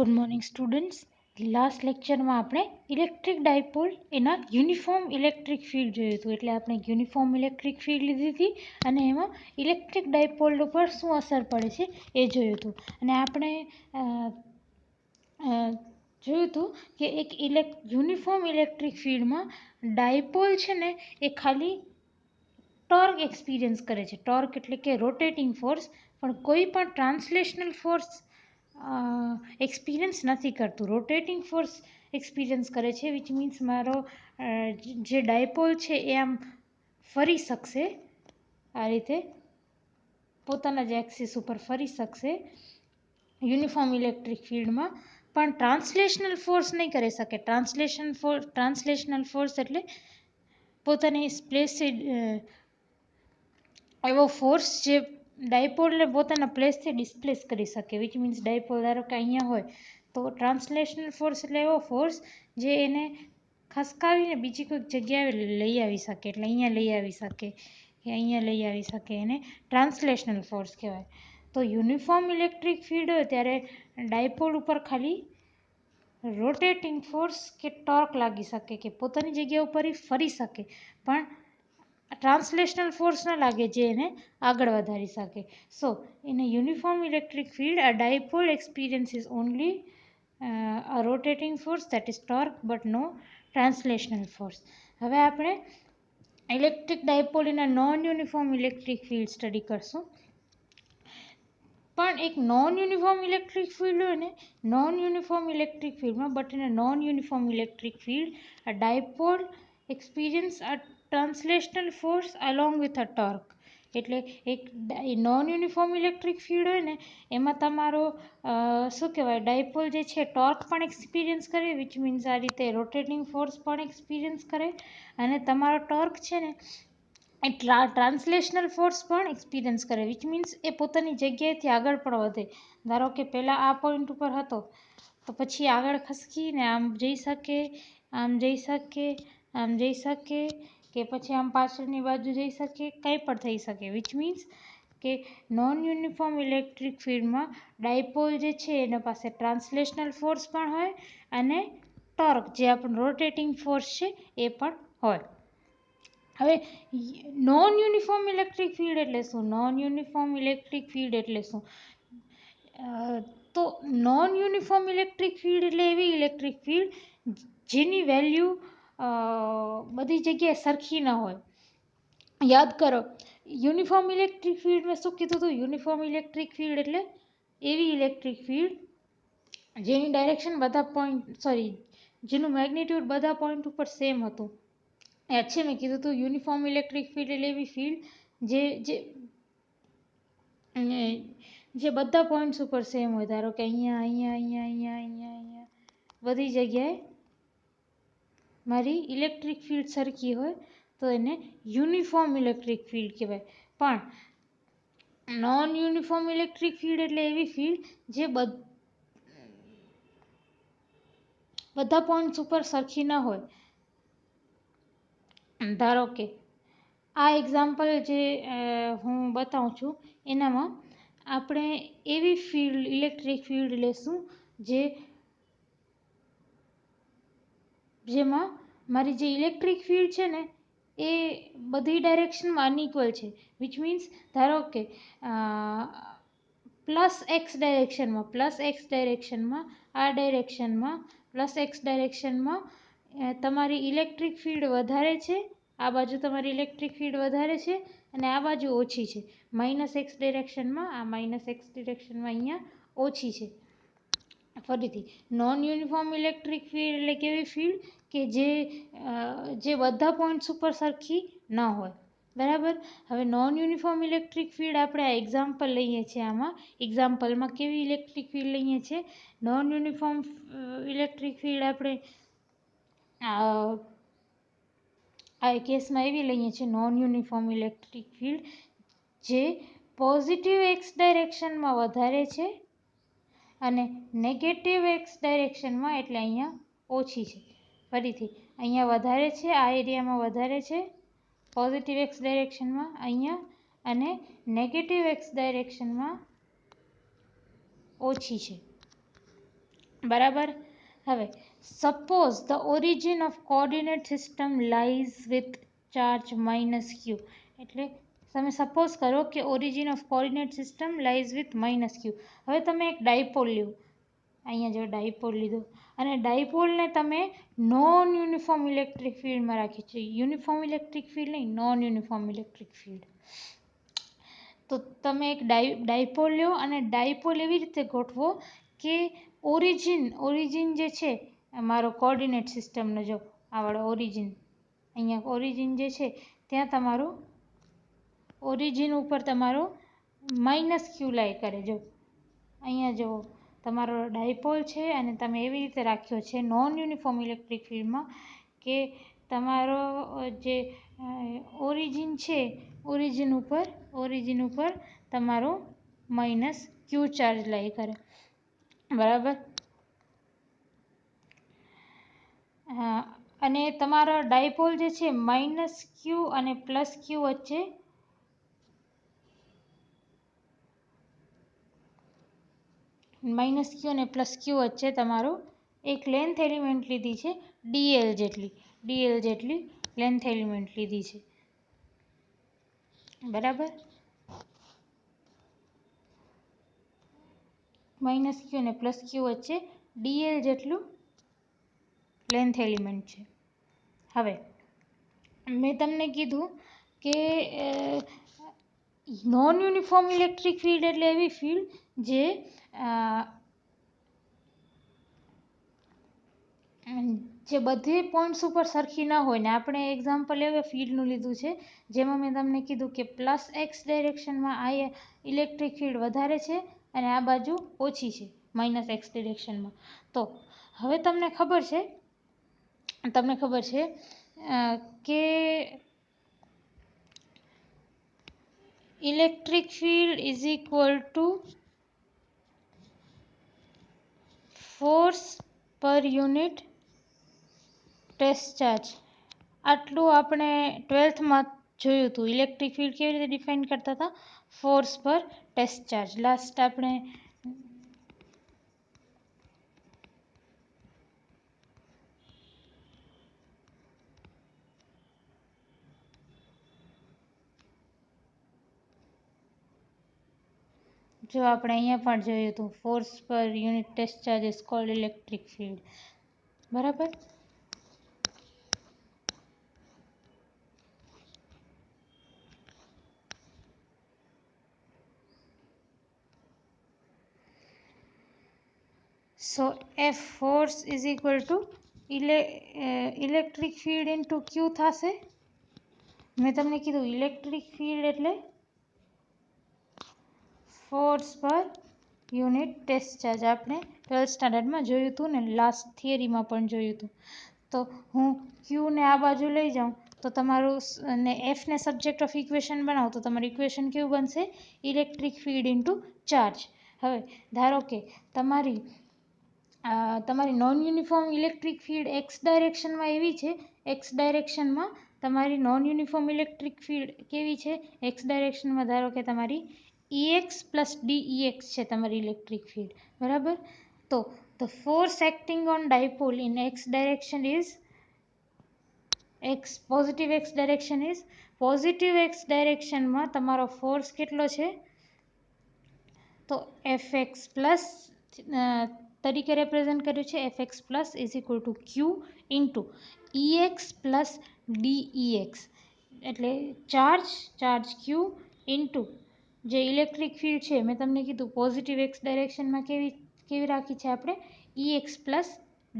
Good morning students. Last લેક્ચરમાં આપણે electric dipole એના યુનિફોર્મ ઇલેક્ટ્રિક ફિલ્ડ જોયું હતું. એટલે આપણે યુનિફોર્મ ઇલેક્ટ્રિક ફિલ્ડ લીધી હતી અને એમાં ઇલેક્ટ્રિક ડાયપોલ ઉપર શું અસર પડે છે એ જોયું હતું. અને આપણે જોયું હતું કે એક યુનિફોર્મ ઇલેક્ટ્રિક ફિલ્ડમાં ડાયપોલ છે ને એ ખાલી ટોર્ક એક્સપિરિયન્સ કરે છે. ટોર્ક એટલે કે રોટેટિંગ ફોર્સ, પણ કોઈ પણ ટ્રાન્સલેશનલ ફોર્સ એક્સપિરિયન્સ નથી કરતું. રોટેટિંગ ફોર્સ એક્સપિરિયન્સ કરે છે, વિચ મીન્સ મારો જે ડાયપોલ છે એ આમ ફરી શકશે, આ રીતે પોતાના જ એક્સિસ ઉપર ફરી શકશે યુનિફોર્મ ઇલેક્ટ્રિક ફિલ્ડમાં, પણ ટ્રાન્સલેશનલ ફોર્સ નહીં કરી શકે. ટ્રાન્સલેશનલ ફોર્સ એટલે પોતાની એવો ફોર્સ જે ડાયપોલને પોતાના પ્લેસથી ડિસ્પ્લેસ કરી શકે, વિચ મીન્સ ડાયપોલ ધારો કે અહીંયા હોય તો ટ્રાન્સલેશનલ ફોર્સ એટલે એવો ફોર્સ જે એને ખસકાવીને બીજી કોઈક જગ્યાએ લઈ આવી શકે. એટલે અહીંયા લઈ આવી શકે કે અહીંયા લઈ આવી શકે, એને ટ્રાન્સલેશનલ ફોર્સ કહેવાય. તો યુનિફોર્મ ઇલેક્ટ્રિક ફિલ્ડ હોય ત્યારે ડાયપોલ ઉપર ખાલી રોટેટિંગ ફોર્સ કે ટોર્ક લાગી શકે કે પોતાની જગ્યા ઉપર ફરી શકે, પણ ટ્રાન્સલેશનલ ફોર્સ ન લાગે જે એને આગળ વધારી શકે. સો in a uniform electric field a dipole experiences only a rotating force, that is torque, but no translational force. હવે આપણે electric dipole in a non uniform electric field study કરશું. પણ એક નોન યુનિફોર્મ ઇલેક્ટ્રિક ફિલ્ડ હોય ને, non uniform electric ફિલ્ડમાં, but in a non uniform electric field a dipole experience a translational force along with a torque. એટલે એક non uniform electric field હોય ને એમાં તમારો શું કહેવાય, ડાયપોલ જે છે ટોર્ક પણ એક્સપિરિયન્સ કરે, વિચ મીન્સ આ રીતે રોટેટિંગ ફોર્સ પણ એક્સપિરિયન્સ કરે, અને તમારો ટોર્ક છે ને એ ટ્રાન્સલેશનલ ફોર્સ પણ એક્સપિરિયન્સ કરે, વિચ મીન્સ એ પોતાની જગ્યાએથી આગળ પણ વધે. ધારો કે પહેલાં આ પોઈન્ટ ઉપર હતો તો પછી આગળ ખસકીને આમ જઈ શકે, આમ જઈ શકે, આમ જઈ શકે, કે પછી આમ પાછળની બાજુ જઈ શકે, કંઈ પણ થઈ શકે. વિચ મીન્સ કે નોન યુનિફોર્મ ઇલેક્ટ્રિક ફિલ્ડમાં ડાયપોલ જે છે એના પાસે ટ્રાન્સલેશનલ ફોર્સ પણ હોય અને ટોર્ક જે આપણું રોટેટિંગ ફોર્સ છે એ પણ હોય. હવે નોન યુનિફોર્મ ઇલેક્ટ્રિક ફિલ્ડ એટલે શું? નોન યુનિફોર્મ ઇલેક્ટ્રિક ફિલ્ડ એટલે શું? તો નોન યુનિફોર્મ ઇલેક્ટ્રિક ફિલ્ડ એટલે એવી ઇલેક્ટ્રિક ફિલ્ડ જેની વેલ્યુ બધી જગ્યાએ સરખી ન હોય. યાદ કરો, યુનિફોર્મ ઇલેક્ટ્રિક ફિલ્ડ મેં શું કીધું હતું? યુનિફોર્મ ઇલેક્ટ્રિક ફિલ્ડ એટલે એવી ઇલેક્ટ્રિક ફિલ્ડ જેની ડાયરેક્શન જેનું મેગ્નિટ્યુડ બધા પોઈન્ટ ઉપર સેમ હતું. યાદ છે મેં કીધું હતું યુનિફોર્મ ઇલેક્ટ્રિક ફિલ્ડ એટલે એવી ફિલ્ડ જે બધા પોઈન્ટ્સ ઉપર સેમ હોય. ધારો કે અહીંયા અહીંયા અહીંયા અહીંયા અહીંયા અહીંયા બધી જગ્યાએ મારી ઇલેક્ટ્રિક ફિલ્ડ સરખી હોય તો એને યુનિફોર્મ ઇલેક્ટ્રિક ફિલ્ડ કહેવાય. પણ નોન યુનિફોર્મ ઇલેક્ટ્રિક ફિલ્ડ એટલે એવી ફિલ્ડ જે બધા પોઈન્ટ્સ ઉપર સરખી ન હોય. ધારો કે આ એક્ઝામ્પલ જે હું બતાવું છું એનામાં આપણે એવી ફિલ્ડ ઇલેક્ટ્રિક ફિલ્ડ લેશું જેમાં મારી જે ઇલેક્ટ્રિક ફિલ્ડ છે ને એ બધી ડાયરેક્શનમાં અનઇક્વલ છે. વિચ મીન્સ ધારો કે પ્લસ એક્સ ડાયરેક્શનમાં આ ડાયરેક્શનમાં પ્લસ એક્સ ડાયરેક્શનમાં તમારી ઇલેક્ટ્રિક ફિલ્ડ વધારે છે, આ બાજુ તમારી ઇલેક્ટ્રિક ફિલ્ડ વધારે છે અને આ બાજુ ઓછી છે. માઇનસ એક્સ ડાયરેક્શનમાં આ માઇનસ એક્સ ડાયરેક્શનમાં અહીંયા ઓછી છે. ફરીથી નોન યુનિફોર્મ ઇલેક્ટ્રિક ફિલ્ડ એટલે કેવી ફિલ્ડ કે જે બધા પોઈન્ટ્સ ઉપર સરખી ન હોય. બરાબર. હવે નોન યુનિફોર્મ ઇલેક્ટ્રિક ફિલ્ડ આપણે આ એક્ઝામ્પલ લઈએ છીએ. આમાં એક્ઝામ્પલમાં કેવી ઇલેક્ટ્રિક ફિલ્ડ લઈએ છીએ? નોન યુનિફોર્મ ઇલેક્ટ્રિક ફિલ્ડ આપણે આ કેસમાં એવી લઈએ છીએ નોન યુનિફોર્મ ઇલેક્ટ્રિક ફિલ્ડ જે પોઝિટિવ એક્સ ડાયરેક્શનમાં વધારે છે અને નેગેટિવ એક્સ ડાયરેક્શનમાં એટલે અહીંયા ઓછી છે. ફરીથી અહીંયા વધારે છે, આ એરિયામાં વધારે છે પોઝિટિવ એક્સ ડાયરેક્શનમાં અહીંયા, અને નેગેટિવ એક્સ ડાયરેક્શનમાં ઓછી છે. બરાબર. હવે suppose the origin of coordinate system lies with charge -q. એટલે તમે સપોઝ કરો કે origin of coordinate system lies with -q. હવે તમે એક ડાયપોલ લ્યો, અહીંયા જો ડાયપોલ લીધો, અને ડાયપોલને તમે નોન યુનિફોર્મ ઇલેક્ટ્રિક ફિલ્ડમાં રાખી છે. યુનિફોર્મ ઇલેક્ટ્રિક ફિલ્ડ નહીં, નોન યુનિફોર્મ ઇલેક્ટ્રિક ફિલ્ડ. તો તમે એક ડાયપોલ લ્યો અને ડાયપોલ એવી રીતે ગોઠવો કે ઓરિજિન જે છે મારો કોઓર્ડિનેટ સિસ્ટમનો, જો આ વાળો ઓરિજિન, અહીંયા ઓરિજિન જે છે ત્યાં તમારું ઓરિજિન ઉપર તમારો -q લાઈ કરે. જો અહીંયા જો તમારો ડાયપોલ છે અને તમે એવી રીતે રાખ્યો છે નોન યુનિફોર્મ ઇલેક્ટ્રિક ફિલ્ડમાં કે તમારો જે ઓરિજિન છે, ઓરિજિન ઉપર તમારો -q ચાર્જ લાઈ કરે. બરાબર. અને તમારો ડાયપોલ જે છે -q અને +q વચ્ચે તમારો એક લેન્થ એલિમેન્ટ લીધી છે, dl જેટલી લેન્થ એલિમેન્ટ લીધી છે. બરાબર. -q અને +q વચ્ચે dl જેટલું લેન્થ એલિમેન્ટ છે. હવે મેં તમને કીધું કે નોન યુનિફોર્મ ઇલેક્ટ્રિક ફિલ્ડ એટલે એવી ફિલ્ડ જે બધે પોઈન્ટ્સ ઉપર સરખી ના હોય. ને આપણે એક્ઝામ્પલ એવા ફિલ્ડનું લીધું છે જેમાં મેં તમને કીધું કે +x ડાયરેક્શનમાં આ ઇલેક્ટ્રિક ફિલ્ડ વધારે છે અને આ બાજુ ઓછી છે -x ડિરેક્શનમાં. તો હવે તમને ખબર છે કે electric field is equal two force per unit test charge. આટલું આપણે 12th જોયું હતું. ઇલેક્ટ્રિક ફિલ્ડ કેવી રીતે ડિફાઇન કરતા હતા? ફોર્સ પર ટેસ્ટ ચાર્જ. લાસ્ટ આપણે અહીંયા પણ જોયું હતું. Force per unit test charge is called electric field. બરાબર. So F force is equal to electric field into Q થશે. મેં તમને કીધું ઇલેક્ટ્રિક ફિલ્ડ એટલે force per unit test charge. આપણે 12th સ્ટાન્ડર્ડમાં જોયું હતું ને લાસ્ટ થિયરીમાં પણ જોયું હતું. તો હું ક્યુને આ બાજુ લઈ જાઉં તો તમારું ને એફને સબ્જેક્ટ ઓફ ઇક્વેશન બનાવો તો તમારું ઇક્વેશન કેવું બનશે? Electric field into charge. હવે ધારો કે તમારી non uniform electric field X ડાયરેક્શનમાં એવી છે, એક્સ ડાયરેક્શનમાં તમારી નોન યુનિફોર્મ ઇલેક્ટ્રિક ફિલ્ડ કેવી છે? એક્સ ડાયરેક્શનમાં ધારો કે તમારી EX + DEX છે તમારી ઇલેક્ટ્રિક ફિલ્ડ. બરાબર. તો the force acting on dipole in positive X ડાયરેક્શનમાં તમારો ફોર્સ કેટલો છે? તો Fx પ્લસ તરીકે રિપ્રેઝન્ટ કર્યું છે. Fx plus is equal two Q into EX plus DEX. એટલે ચાર્જ Q ઇન્ટુ જે ઇલેક્ટ્રિક ફિલ્ડ છે મેં તમને કીધું પોઝિટિવ એક્સ ડાયરેક્શનમાં કેવી રાખી છે આપણે? EX plus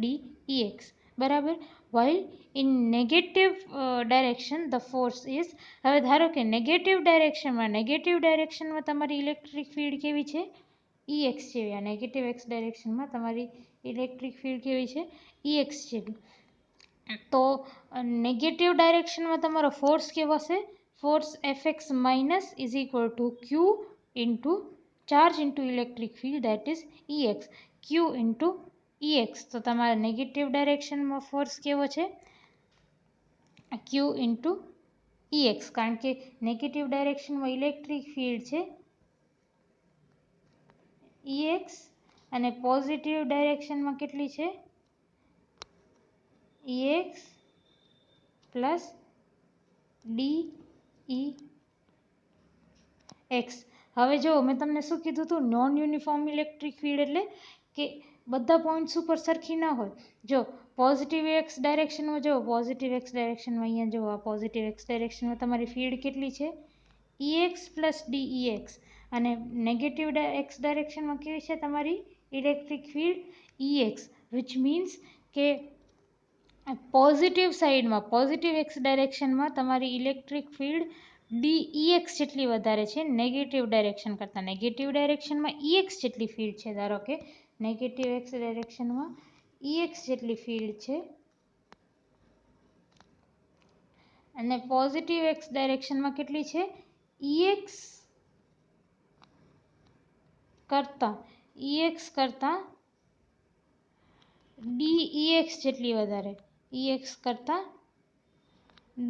DEX. બરાબર. While in negative direction the force is. હવે ધારો કે નેગેટિવ ડાયરેક્શનમાં તમારી ઇલેક્ટ્રિક ફિલ્ડ કેવી છે? EX જેવી. આ નેગેટિવ એક્સ ડાયરેક્શનમાં તમારી ઇલેક્ટ્રિક ફિલ્ડ કેવી છે? EX જેવી. તો નેગેટિવ ડાયરેક્શનમાં તમારો ફોર્સ કેવો હશે? Force Fx minus is equal two Q into charge into electric field that is EX. Q into EX. તો તમારા નેગેટિવ ડાયરેક્શનમાં ફોર્સ કેવો છે? Q into EX. કારણ કે નેગેટિવ ડાયરેક્શનમાં ઇલેક્ટ્રિક ફિલ્ડ છે EX અને પોઝિટિવ ડાયરેક્શનમાં કેટલી છે? EX plus DEX. હવે જો મેં તમને શું કીધું હતું, નોન યુનિફોર્મ ઇલેક્ટ્રિક ફિલ્ડ એટલે કે બધા પોઈન્ટ્સ ઉપર સરખી ના હોય. જો પોઝિટિવ એક્સ ડાયરેક્શનમાં, જો પોઝિટિવ એક્સ ડાયરેક્શનમાં અહીંયા જો આ પોઝિટિવ એક્સ ડાયરેક્શનમાં તમારી ફિલ્ડ કેટલી છે? EX plus DEX. અને નેગેટિવ એક્સ ડાયરેક્શનમાં કેવી છે તમારી electric field? EX, which means કે પોઝિટિવ સાઈડમાં, પોઝિટિવ એક્સ ડાયરેક્શનમાં તમારી ઇલેક્ટ્રિક ફિલ્ડ DEX જેટલી વધારે છે નેગેટિવ ડાયરેક્શન કરતાં. નેગેટિવ ડાયરેક્શનમાં EX જેટલી ફિલ્ડ છે, ધારો કે નેગેટિવ એક્સ ડાયરેક્શનમાં EX જેટલી ફિલ્ડ છે અને પોઝિટિવ એક્સ ડાયરેક્શનમાં કેટલી છે? EX કરતાં DEX જેટલી વધારે. EX કરતાં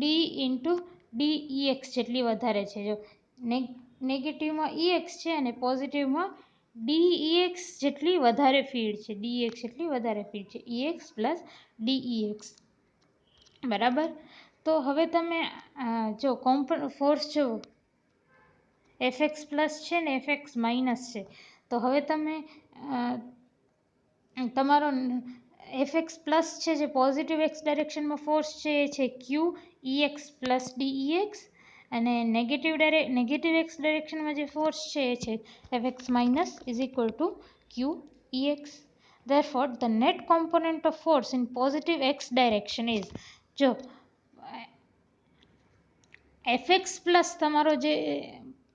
D ઇન્ટુ DEX જેટલી વધારે છે. જો નેગેટિવમાં EX છે અને પોઝિટિવમાં DEX જેટલી વધારે ફિલ્ડ છે. DEX જેટલી વધારે ફિલ્ડ છે. EX plus DEX. બરાબર. તો હવે તમે જો ફોર્સ જો FX પ્લસ છે ને FX માઇનસ છે. તો હવે તમે તમારો FX પ્લસ છે, જે પોઝિટિવ એક્સ ડાયરેક્શનમાં ફોર્સ છે એ છે QEX પ્લસ DEX. અને નેગેટિવ એક્સ ડાયરેક્શનમાં જે ફોર્સ છે એ છે FX minus is equal to QEX. Therefore, the net component of force in positive x direction is, જો FX પ્લસ તમારો જે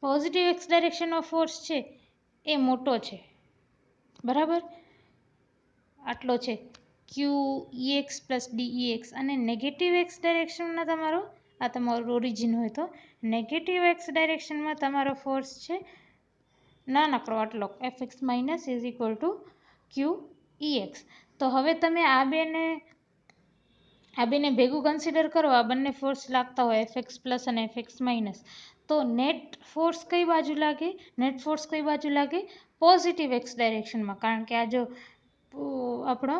પોઝિટિવ એક્સ ડાયરેક્શનનો ફોર્સ છે એ મોટો છે. બરાબર, આટલો છે QEX પ્લસ DEX. અને નેગેટિવ એક્સ ડાયરેક્શનમાં તમારો, આ તમારું ઓરિજિન હોય તો નેગેટિવ એક્સ ડાયરેક્શનમાં તમારો ફોર્સ છે નાનકડો આટલો, FX minus is equal two QEX. તો હવે તમે આ બેને ભેગું કન્સિડર કરો, આ બંને ફોર્સ લાગતા હોય FX પ્લસ અને FX માઇનસ, તો નેટ ફોર્સ કઈ બાજુ લાગે? નેટ ફોર્સ કઈ બાજુ લાગે? પોઝિટિવ એક્સ ડાયરેક્શનમાં. કારણ કે આ જો આપણો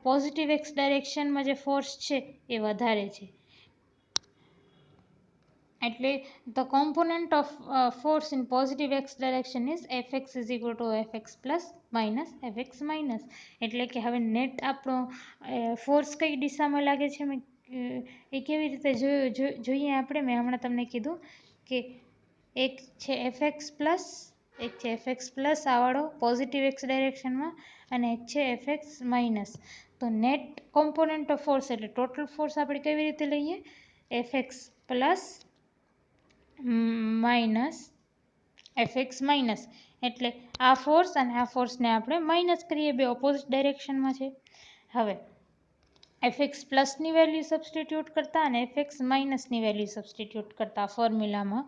પોઝિટિવ એક્સ ડાયરેક્શનમાં જે ફોર્સ છે એ વધારે છે. એટલે the component of force in positive x direction is FX is equal two FX plus minus FX minus. એટલે કે હવે નેટ આપણો ફોર્સ કઈ દિશામાં લાગે છે એ કેવી રીતે જોઈએ આપણે? મેં હમણાં તમને કીધું કે એક છે FX પ્લસ, એક છે FX પ્લસ આવાળો પોઝિટિવ એક્સ ડાયરેક્શનમાં, અને એક છે FX માઇનસ. તો નેટ કોમ્પોનન્ટ ઓફ ફોર્સ એટલે ટોટલ ફોર્સ આપણે કેવી રીતે લઈએ? FX plus minus FX minus. એટલે આ ફોર્સ અને આ ફોર્સને આપણે માઇનસ કરીએ, બે ઓપોઝિટ ડાયરેક્શનમાં છે. હવે FX પ્લસની વેલ્યુ સબસ્ટિટ્યૂટ કરતા અને FX માઇનસની વેલ્યુ સબસ્ટિટ્યૂટ કરતા ફોર્મ્યુલામાં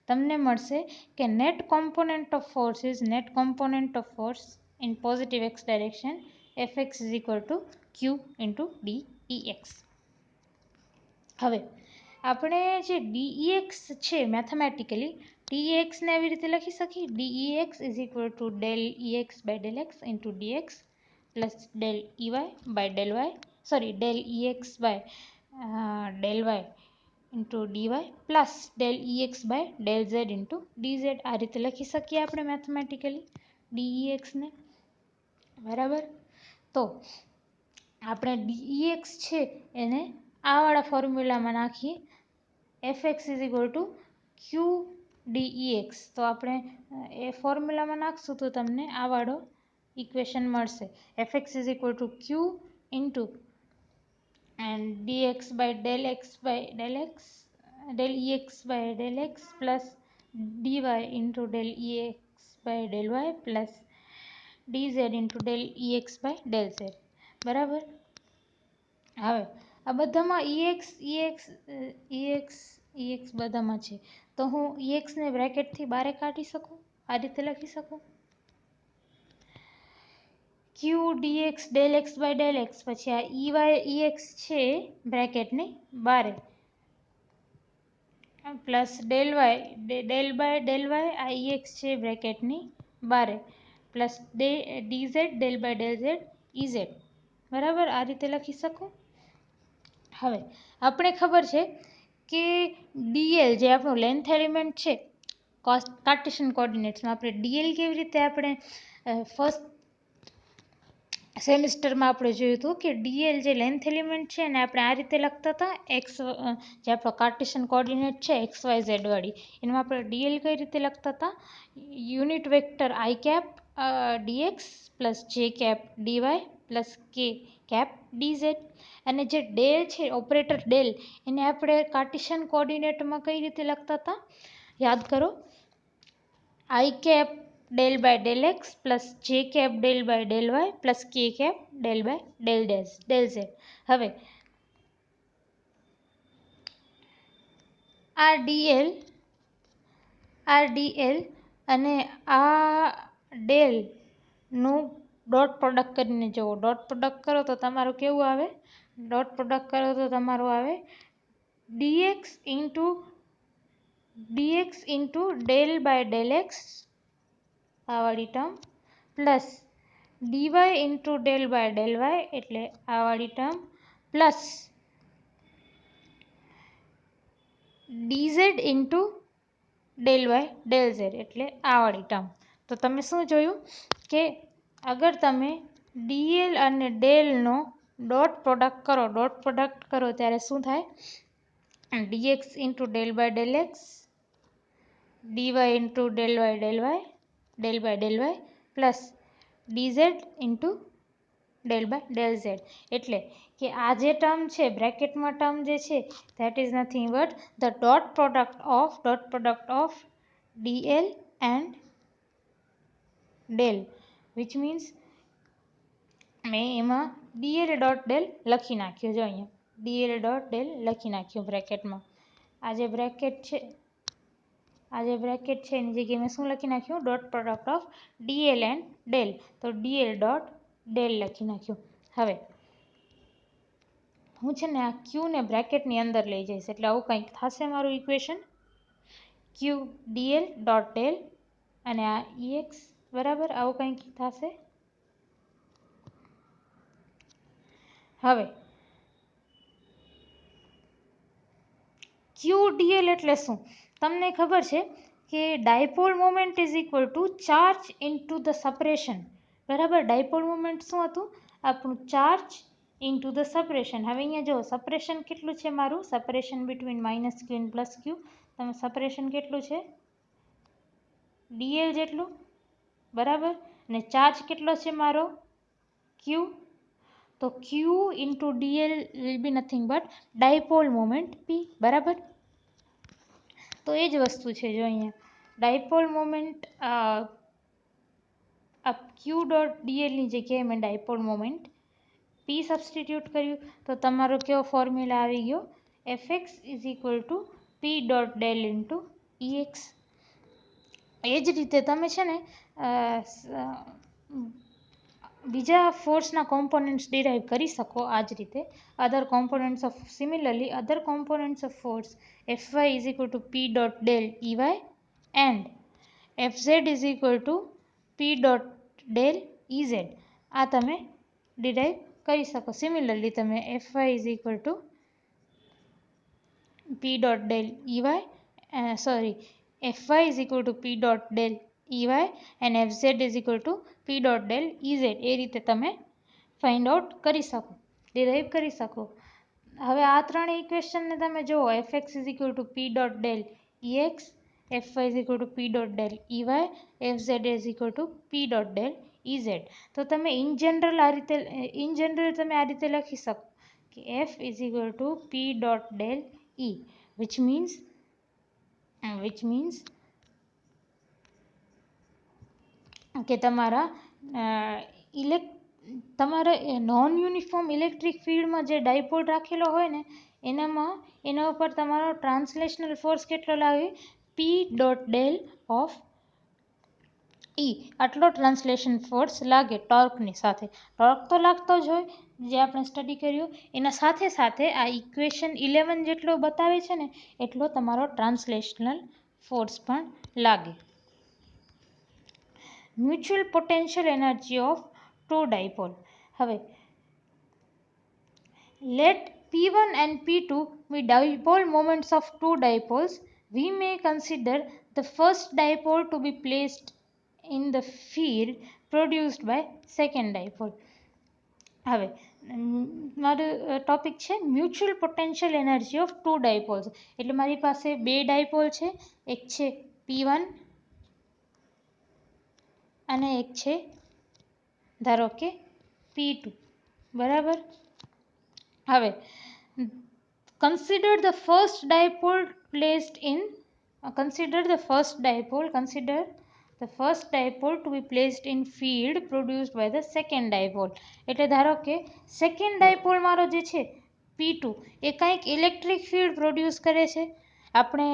તમને મળશે કે net component of force is net component of force in positive x direction FX is equal two Q into DEX. હવે આપણે જે DEX છે મેથેમેટિકલી DEXને એવી રીતે લખી શકીએ, DEX is equal to del EX by del x into DX plus del EY by del y, sorry del EX by del y into DY plus del EX by del Z into DZ. આ રીતે લખી શકીએ આપણે mathematically DEXને. બરાબર. તો આપણે DEX છે એને આ વાળા ફોર્મ્યુલામાં નાખીએ, FX is equal two QDEX. તો આપણે એ ફોર્મ્યુલામાં નાખશું તો તમને આ વાળો ઇક્વેશન મળશે. FX is equal two Q into and dx by del x by del x, del EX by del x plus dy into del EX by del y plus dz into del EX by del z. બરાબર. હવે આ બધામાં EX બધામાં છે, તો હું EXને બ્રેકેટથી બારે કાઢી શકું, આ રીતે લખી શકું Q dx del x by del x, પછી આ EX છે બ્રેકેટની બારે, plus del Y, del by del Y, આ EX છે બ્રેકેટની બારે, plus DZ del by del Z EZ. બરાબર, આ રીતે લખી શકું. હવે આપણે ખબર છે કે ડીએલ જે આપણું લેન્થ એલિમેન્ટ છે કાર્ટેશિયન કોઓર્ડિનેટ્સમાં, આપણે ડીએલ કેવી રીતે આપણે ફર્સ્ટ સેમિસ્ટરમાં આપણે જોયું હતું કે ડીએલ જે લેન્થ એલિમેન્ટ છે ને આપણે આ રીતે લખતા હતા. એક્સ જે આપણો કાર્ટેશિયન કોઓર્ડિનેટ છે એક્સ વાય ઝેડ વાળી, એમાં આપણે ડીએલ કઈ રીતે લખતા હતા? Unit vector i cap dx plus j cap dy plus k cap dz. અને જે ડેલ છે ઓપરેટર ડેલ, એને આપણે કાર્ટેશિયન કોઓર્ડિનેટમાં કઈ રીતે લખતા હતા? યાદ કરો, i cap del by del x plus j cap del by del y plus k cap del by del z. હવે આ ડીએલ અને આ ડેલનું ડોટ પ્રોડક્ટ કરીને જુઓ. ડોટ પ્રોડક્ટ કરો તો તમારું કેવું આવે? ડોટ પ્રોડક્ટ કરો તો તમારું આવે dx into del by del x આ વાળી term plus dy into del by del y એટલે આ વાળી term plus dz into del Y del z એટલે આ વાળી ટર્મ. તો તમે શું જોયું કે અગર તમે ડીએલ અને ડેલનો ડોટ પ્રોડક્ટ કરો ત્યારે શું થાય? Dx into del by del x dy into del by del y plus dz into del by del z. એટલે કે આ જે ટર્મ છે બ્રેકેટમાં ટર્મ જે છે that is nothing but the dot product of DL and del, which means મેં એમાં DL dot del લખી નાખ્યું. જો અહીંયા ડીએલ ડોટ ડેલ લખી નાખ્યું બ્રેકેટમાં. આ જે બ્રેકેટ છે એની જગ્યાએ મેં શું લખી નાખ્યું? Dot product of DL and del. તો ડીએલ ડોટ ડેલ લખી નાખ્યું. હવે હું છે ને આ ક્યુને બ્રેકેટની અંદર લઈ જઈશ એટલે આવું કંઈક થશે મારું ઇક્વેશન. ક્યુ ડીએલ ડોટ ડેલ અને આ ઈએક્સ બરાબર આવું કંઈક થશે. હવે ક્યુ ડીએલ એટલે શું? તમને ખબર છે કે dipole moment is equal two charge into the suppuration. બરાબર, ડાયપોલ મોમેન્ટ શું હતું? આપણું ચાર્જ ઇન્ટુ ધ સપરેશન. હવે અહીંયા જો સપરેશન કેટલું છે મારું? Separation between minus Q and plus Q. તમે સપરેશન કેટલું છે? ડીએલ જેટલું. બરાબર, અને ચાર્જ કેટલો છે મારો? ક્યુ. તો Q into DL will be nothing but dipole moment P. બરાબર, તો એ જ વસ્તુ છે. જો અહીંયા ડાયપોલ મોમેન્ટ ક્યુ ડોટ ડીએલની જગ્યાએ મેં ડાયપોલ મોમેન્ટ પી સબસ્ટિટ્યૂટ કર્યું તો તમારો કેવો ફોર્મ્યુલા આવી ગયો? FX is equal to P dot del into EX. એ જ રીતે તમે છે ને બીજા ફોર્સના કોમ્પોનન્ટ્સ ડિરાઈવ કરી શકો આ જ રીતે. Other components of force Fy is equal to P dot del Ey and Fz is equal to P dot del Ez. આ તમે ડિરાઈવ કરી શકો. સિમિલરલી તમે Fy is equal to P dot del Ey Fy is equal to P dot del Ey and Fz is equal to P dot del Ez એ રીતે તમે find out કરી શકો, derive કરી શકો. હવે આ ત્રણ ઇક્વેશનને તમે જુઓ. Fx is equal to P dot del Ex, Fy is equal to P dot del Ey, Fz is equal to P dot del Ez. તો તમે ઇન જનરલ તમે આ રીતે લખી શકો કે F is equal to P dot del E, which means કે તમારા નોન યુનિફોર્મ ઇલેક્ટ્રિક ફિલ્ડમાં જે ડાયપોલ રાખેલો હોય ને એના ઉપર તમારો ટ્રાન્સલેશનલ ફોર્સ કેટલો લાગે? પી ડોટ ડેલ ઓફ ઈ. આટલો ટ્રાન્સલેશન ફોર્સ લાગે ટોર્કની સાથે. ટોર્ક તો લાગતો જ હોય જે આપણે સ્ટડી કર્યું. એના સાથે સાથે આ ઇક્વેશન 11 જેટલો બતાવે છે ને એટલો તમારો ટ્રાન્સલેશનલ ફોર્સ પણ લાગે. mutual potential energy of two dipole. હવે let P1 and P2 be dipole moments of two dipoles. We may consider the first dipole to be placed in the field produced by second dipole. હવે મારું topic છે mutual potential energy of two dipoles. એટલે મારી પાસે બે dipole છે, એક છે P1 અને એક છે ધારો કે P2. બરાબર. હવે consider the first dipole to be placed in field produced by the second dipole. એટલે ધારો કે સેકન્ડ ડાયપોલ મારો જે છે P2 એ કંઈક ઇલેક્ટ્રિક ફિલ્ડ પ્રોડ્યુસ કરે છે. આપણે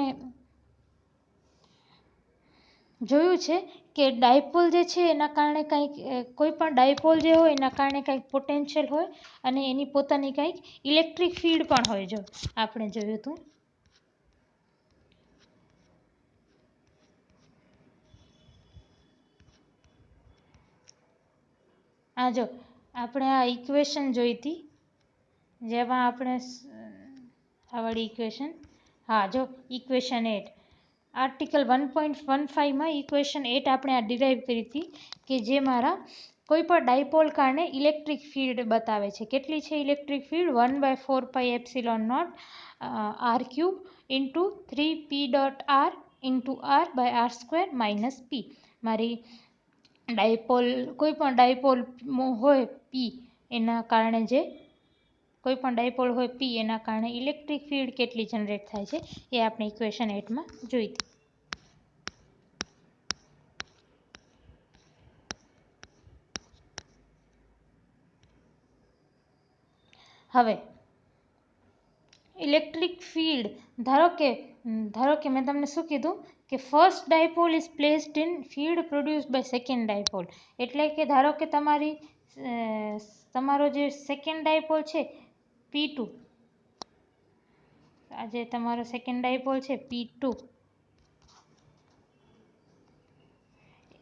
જોયું છે કે ડાયપોલ જે છે એના કારણે કંઈક કોઈ પણ ડાયપોલ જે હોય એના કારણે કંઈક પોટેન્શિયલ હોય અને એની પોતાની કંઈક ઇલેક્ટ્રિક ફિલ્ડ પણ હોય. જો આપણે જોયું હતું. જો આપણે આ ઇક્વેશન જોઈ હતી જેમાં આપણે આ વાળી ઇક્વેશન, જો ઇક્વેશન 8 આર્ટિકલ 1.15 ઇક્વેશન 8 આપણે આ ડિરાઈવ કરી હતી કે જે મારા કોઈ પણ ડાયપોલ કારણે ઇલેક્ટ્રિક ફિલ્ડ બતાવે છે. કેટલી છે electric field? 1/4πε0 r³ into 3p.r into r/r²- p. મારી ડાયપોલ કોઈ પણ ડાયપોલ હોય P એના કારણે ઇલેક્ટ્રિક ફિલ્ડ કેટલી જનરેટ થાય છે એ આપણે ઇક્વેશન 8માં જોઈ હતી. હવે ઇલેક્ટ્રિક ફિલ્ડ ધારો કે મેં તમને શું કીધું કે first dipole is placed in field produced by second dipole. એટલે કે ધારો કે તમારો જે સેકન્ડ ડાયપોલ છે P2, આ જે તમારો સેકન્ડ ડાયપોલ છે P2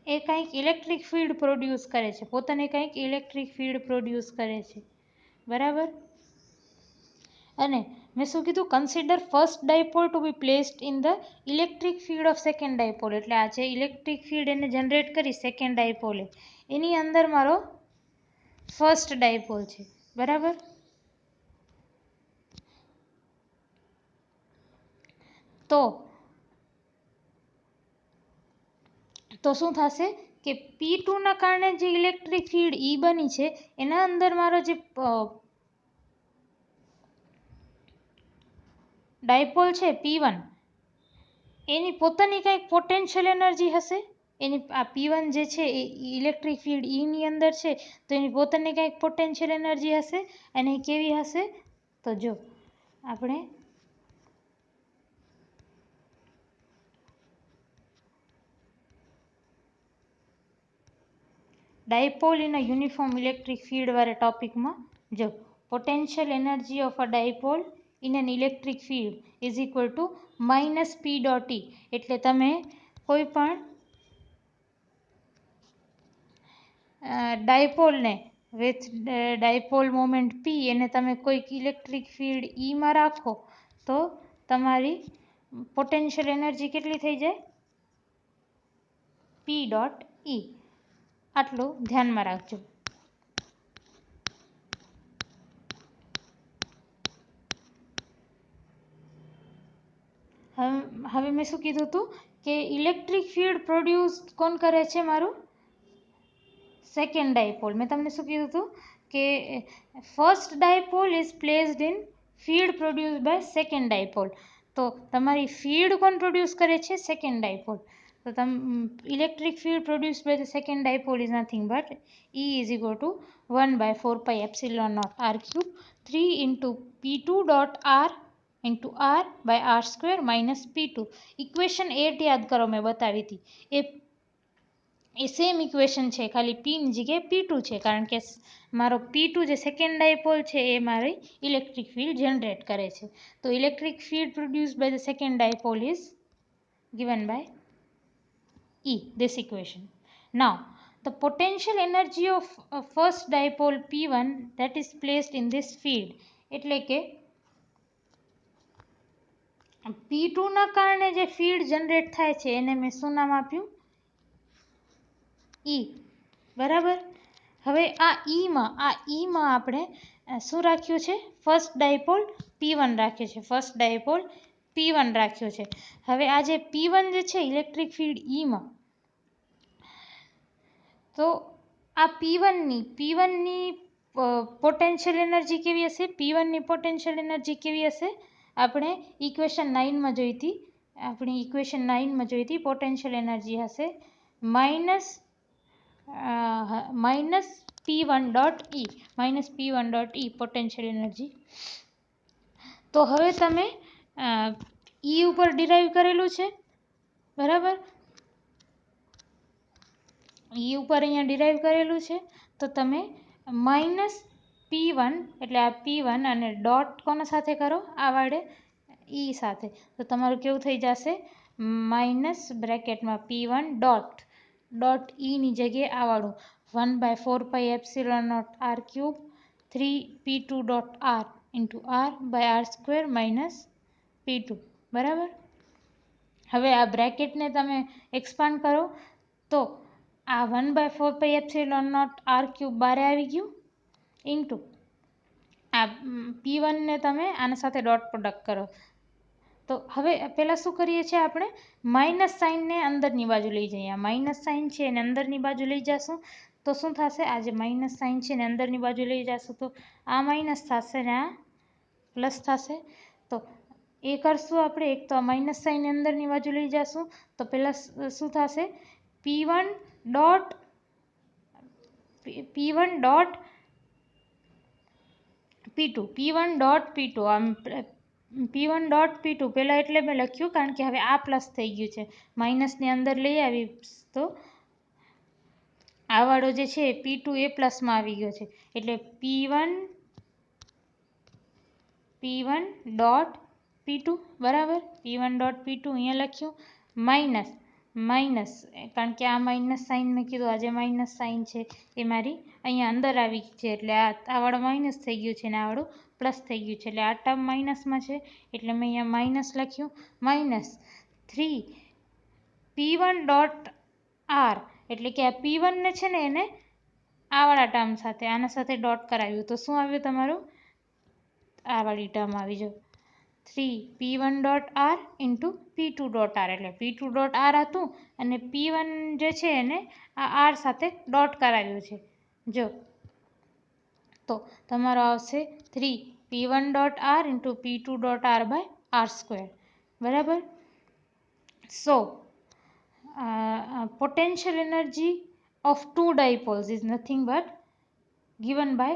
એ કંઈક ઇલેક્ટ્રિક ફિલ્ડ પ્રોડ્યુસ કરે છે, પોતાને કંઈક ઇલેક્ટ્રિક ફિલ્ડ પ્રોડ્યુસ કરે છે. બરાબર. અને મેં શું કીધું? Consider first dipole to be placed in the electric field of second dipole. એટલે આ જે ઇલેક્ટ્રિક ફિલ્ડ એને જનરેટ કરી સેકન્ડ ડાયપોલે એની અંદર મારો ફર્સ્ટ ડાયપોલ છે. બરાબર. તો શું થશે કે P2 ના કારણે જે ઇલેક્ટ્રિક ફિલ્ડ E બની છે એના અંદર મારો જે ડાયપોલ છે P1 એની પોતાની કંઈક પોટેન્શિયલ એનર્જી હશે. એની આ P1 જે છે એ ઇલેક્ટ્રિક ફિલ્ડ ની અંદર છે તો એની પોતાની કંઈક પોટેન્શિયલ એનર્જી હશે. અને કેવી હશે? તો જો આપણે dipole in a uniform electric field વાળા ટોપિકમાં જો potential energy of a dipole in an electric field is equal two -P.E. એટલે તમે કોઈ પણ ડાયપોલને વિથ ડાયપોલ મોમેન્ટ P એને તમે કોઈક ઇલેક્ટ્રિક ફિલ્ડ માં રાખો તો તમારી પોટેન્શિયલ એનર્જી કેટલી થઈ જાય? P.E. આટલું ધ્યાનમાં રાખજો. હવે મેં શું કીધું હતું કે ઇલેક્ટ્રિક ફિલ્ડ પ્રોડ્યુસ કોણ કરે છે? મારું સેકન્ડ ડાયપોલ. મેં તમને શું કીધું હતું કે first dipole is placed in field produce by second dipole. તો તમારી ફિલ્ડ કોણ પ્રોડ્યુસ કરે છે? Second dipole. તો electric field produce by the second dipole is nothing but E is equal to 1/4πε0 r³ 3 into p2.r into r/r² - p2. Equation 8 યાદ કરો, મેં બતાવી હતી એ સેમ ઇક્વેશન છે, ખાલી P ની જગ્યાએ P2 છે કારણ કે મારો P2 જે સેકન્ડ ડાયપોલ છે એ મારી ઇલેક્ટ્રિક ફિલ્ડ જનરેટ કરે છે. તો electric field produce by the second dipole is given by E, this equation. Now the potential energy of first dipole P1 that is placed in this field, એટલે કે P2 ના કારણે જે field generate થાય છે એને મેં શું નામ આપ્યું? E. બરાબર. હવે આ ઈમાં આપણે શું રાખ્યું છે? ફર્સ્ટ ડાયપોલ P1 રાખ્યું છે. ફર્સ્ટ ડાયપોલ P1 રાખ્યો છે. હવે આ જે P1 જે છે ઇલેક્ટ્રિક ફિલ્ડ ઈમાં, તો આ P1ની પોટેન્શિયલ એનર્જી કેવી હશે? P1ની પોટેન્શિયલ એનર્જી કેવી હશે? આપણે ઇક્વેશન 9માં જોઈ હતી. પોટેન્શિયલ એનર્જી હશે minus P1 dot E potential energy. તો હવે તમે E ઉપર ડિરાઈવ કરેલું છે, બરાબર? E ઉપર અહીંયા ડિરાઈવ કરેલું છે, તો તમે માઇનસ P1 એટલે આ P1 અને ડોટ કોના સાથે કરો? આ વાડે E સાથે. તો તમારું કેવું થઈ જશે? માઇનસ બ્રેકેટમાં P1 ડોટ Eની જગ્યાએ આ વાળું 1/4πε0 r³ 3p2 dot r into r by r square minus P2. બરાબર. હવે આ બ્રેકેટને તમે એક્સપાન્ડ કરો તો આ 1/4πε0 r³ બારે આવી ગયું ઇન્ટુ આ P1ને તમે આના સાથે ડોટ પ્રોડક્ટ કરો. તો હવે પહેલાં શું કરીએ છીએ આપણે? માઇનસ સાઇનને અંદરની બાજુ લઈ જઈએ. આ માઇનસ સાઇન છે એને અંદરની બાજુ લઈ જશું તો શું થશે? આ જે માઇનસ સાઇન છે એને અંદરની બાજુ લઈ જશું તો આ માઇનસ થશે ને આ પ્લસ થશે. તો એ કરશું આપણે. એક તો આ માઇનસ સાઇન અંદરની બાજુ લઈ જશું તો પહેલાં શું થશે? P1 ડોટ P2 આમ P1 ડોટ P2 પહેલાં એટલે મેં લખ્યું કારણ કે હવે આ પ્લસ થઈ ગયું છે, માઇનસની અંદર લઈ આવી તો આ વાળો જે છે P2 એ પ્લસમાં આવી ગયો છે. એટલે P1 ડોટ P2 બરાબર. P1 ડોટ P2 અહીંયા લખ્યું માઇનસ કારણ કે આ માઇનસ સાઇન મેં કીધું, આ જે માઇનસ સાઇન છે એ મારી અહીંયા અંદર આવી છે એટલે આ વાળો માઇનસ થઈ ગયું છે અને આ વાળું પ્લસ થઈ ગયું છે એટલે આ ટર્મ માઇનસમાં છે એટલે મેં અહીંયા માઇનસ લખ્યું. માઇનસ 3p1 ડોટ r એટલે કે આ P1 ને છે ને એને આ વાળા ટર્મ સાથે આના સાથે ડોટ કરાવ્યું તો શું આવ્યું તમારું? આ વાળી ટર્મ આવી જો 3p1 dot r into P2 dot r એટલે P2 ડોટ r હતું અને P1 જે છે એને આ r સાથે ડોટ કરાવ્યું છે જો. તો તમારો આવશે 3p1 dot r into P2 dot r by r square. બરાબર. So potential energy of two dipoles is nothing but given by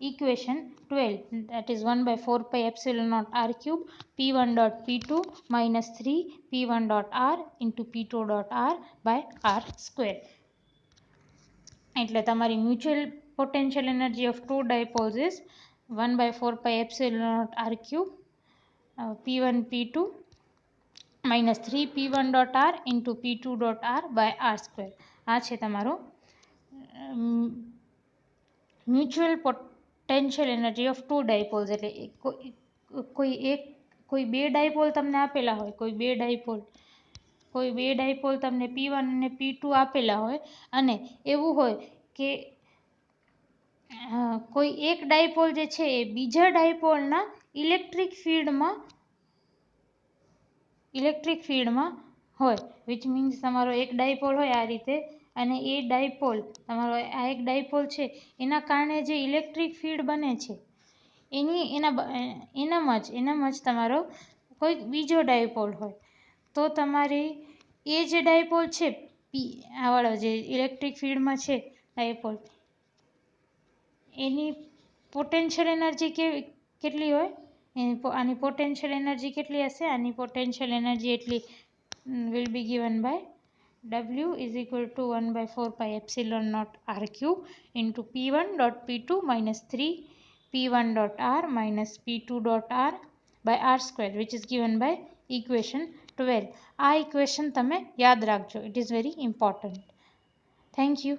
equation 12, that is 1/4πε0 r³ P1 dot P2 minus 3 P1 dot r into P2 dot r by r square. એટલે તમારી mutual potential energy of two dipoles is 1/4πε0 r³ P1 P2 minus 3 P1 dot r into P2 dot r by r square. આ છે તમારો mutual potential energy of two dipoles. એટલે કોઈ બે dipole તમને આપેલા હોય, કોઈ બે ડાયપોલ તમને P1 અને P2 આપેલા હોય અને એવું હોય કે કોઈ એક ડાયપોલ જે છે એ બીજા ડાયપોલના ઇલેક્ટ્રિક ફિલ્ડમાં હોય, વિચ મીન્સ તમારો એક ડાયપોલ હોય આ રીતે અને એ ડાયપોલ તમારો આ એક ડાયપોલ છે એના કારણે જે ઇલેક્ટ્રિક ફિલ્ડ બને છે એનામાં જ તમારો કોઈ બીજો ડાયપોલ હોય તો તમારી એ જે ડાયપોલ છે આ વાળો જે ઇલેક્ટ્રિક ફિલ્ડમાં છે ડાયપોલ એની પોટેન્શિયલ એનર્જી કેટલી હોય? આની પોટેન્શિયલ એનર્જી કેટલી હશે? આની પોટેન્શિયલ એનર્જી એટલી will be given by W is equal to 1/4πε0 r³ into P1 dot P2 minus 3 P1 dot r minus P2 dot r by r square, which is given by equation 12. આ equation તમે યાદ રાખજો, it is very important. Thank you.